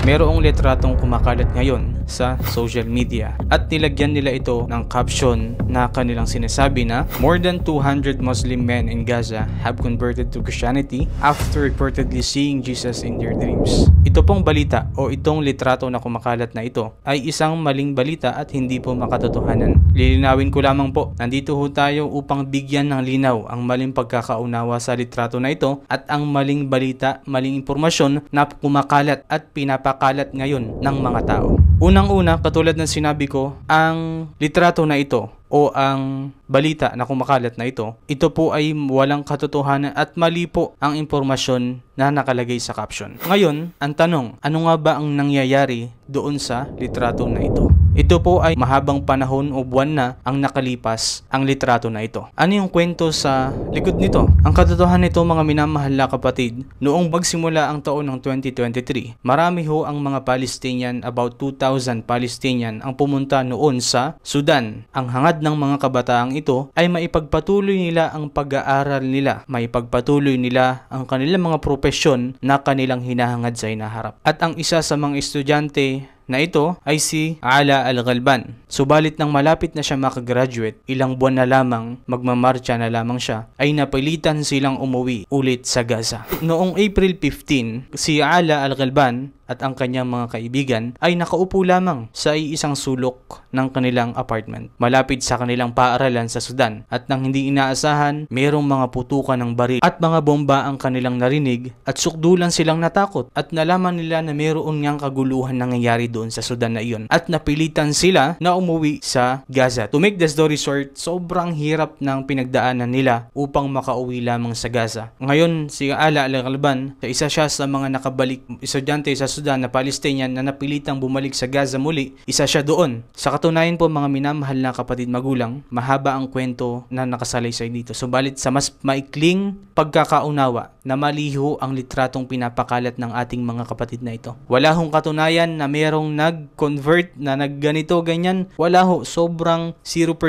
Merong litratong kumakalat ngayon sa social media at nilagyan nila ito ng caption na kanilang sinasabi na more than 200 Muslim men in Gaza have converted to Christianity after reportedly seeing Jesus in their dreams. Ito pong balita o itong litrato na kumakalat na ito ay isang maling balita at hindi po makatotohanan. Lilinawin ko lamang po, nandito ho tayo upang bigyan ng linaw ang maling pagkakaunawa sa litrato na ito at ang maling balita, maling impormasyon na kumakalat at pinapakalat ngayon ng mga tao. Unang-una, katulad ng sinabi ko, ang litrato na ito o ang balita na kumakalat na ito po ay walang katotohanan at mali po ang impormasyon na nakalagay sa caption. Ngayon, ang tanong, ano nga ba ang nangyayari doon sa litrato na ito? Ito po ay mahabang panahon o buwan na ang nakalipas ang litrato na ito. Ano yung kwento sa likod nito? Ang katotohanan nito, mga minamahal na kapatid, noong magsimula ang taon ng 2023, marami ho ang mga Palestinian, about 2,000 Palestinian ang pumunta noon sa Sudan. Ang hangad ng mga kabataang ito ay maipagpatuloy nila ang pag-aaral nila, maipagpatuloy nila ang kanilang mga propesyon na kanilang hinahangad sa hinaharap. At ang isa sa mga estudyante na ito ay si Ala Al-Ghalban. Subalit nang malapit na siya makagraduate, ilang buwan na lamang, magmamarcha na lamang siya, ay napilitan silang umuwi ulit sa Gaza. Noong April 15, si Ala Al-Ghalban at ang kanyang mga kaibigan ay nakaupo lamang sa isang sulok ng kanilang apartment malapit sa kanilang paaralan sa Sudan, at nang hindi inaasahan, mayroong mga putukan ng baril at mga bomba ang kanilang narinig at sukdulan silang natakot at nalaman nila na mayroon ngang kaguluhan nangyayari doon sa Sudan na iyon at napilitan sila na umuwi sa Gaza. To make the story short, sobrang hirap ng pinagdaanan nila upang makauwi lamang sa Gaza. Ngayon, si Ala Al-Ghalban, isa siya sa mga nakabalik estudyante sa Sudan na Palestinian na napilitang bumalik sa Gaza muli. Isa siya doon. Sa katunayan po, mga minamahal na kapatid magulang, mahaba ang kwento na nakasalaysay dito. Subalit sa mas maikling pagkakaunawa, na maliho ang litratong pinapakalat ng ating mga kapatid na ito. Wala hong katunayan na mayroong nag-convert na nagganito, ganyan. Wala ho. Sobrang 0%.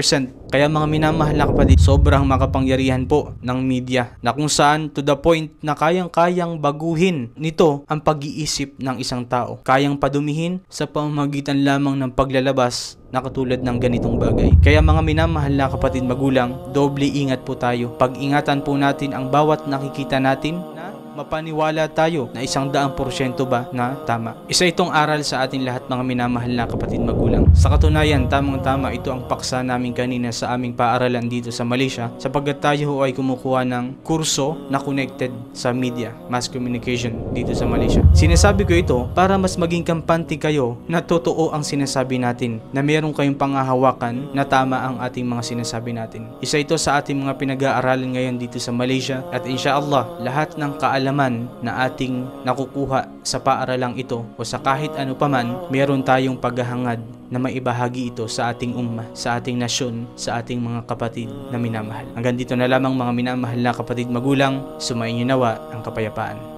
Kaya mga minamahal na kapatid, sobrang makapangyarihan po ng media na kung saan to the point na kayang-kayang baguhin nito ang pag-iisip ng isang tao. Kayang padumihin sa pamamagitan lamang ng paglalabas na katulad ng ganitong bagay. Kaya mga minamahal na kapatid magulang, doble ingat po tayo. Pag-ingatan po natin ang bawat nakikita natin na mapaniwala tayo na 100% ba na tama. Isa itong aral sa ating lahat, mga minamahal na kapatid magulang. Sa katunayan, tamang-tama ito ang paksa namin kanina sa aming paaralan dito sa Malaysia, sapagkat tayo ay kumukuha ng kurso na connected sa media, mass communication dito sa Malaysia. Sinasabi ko ito para mas maging kampante kayo na totoo ang sinasabi natin, na meron kayong panghahawakan na tama ang ating mga sinasabi natin. Isa ito sa ating mga pinag-aaralan ngayon dito sa Malaysia, at inshallah, lahat ng kaalaman na ating nakukuha sa paaralang ito o sa kahit ano paman, meron tayong paghahangad na maibahagi ito sa ating umma, sa ating nasyon, sa ating mga kapatid na minamahal. Hanggang dito na lamang, mga minamahal na kapatid magulang, sumainyo nawa ang kapayapaan.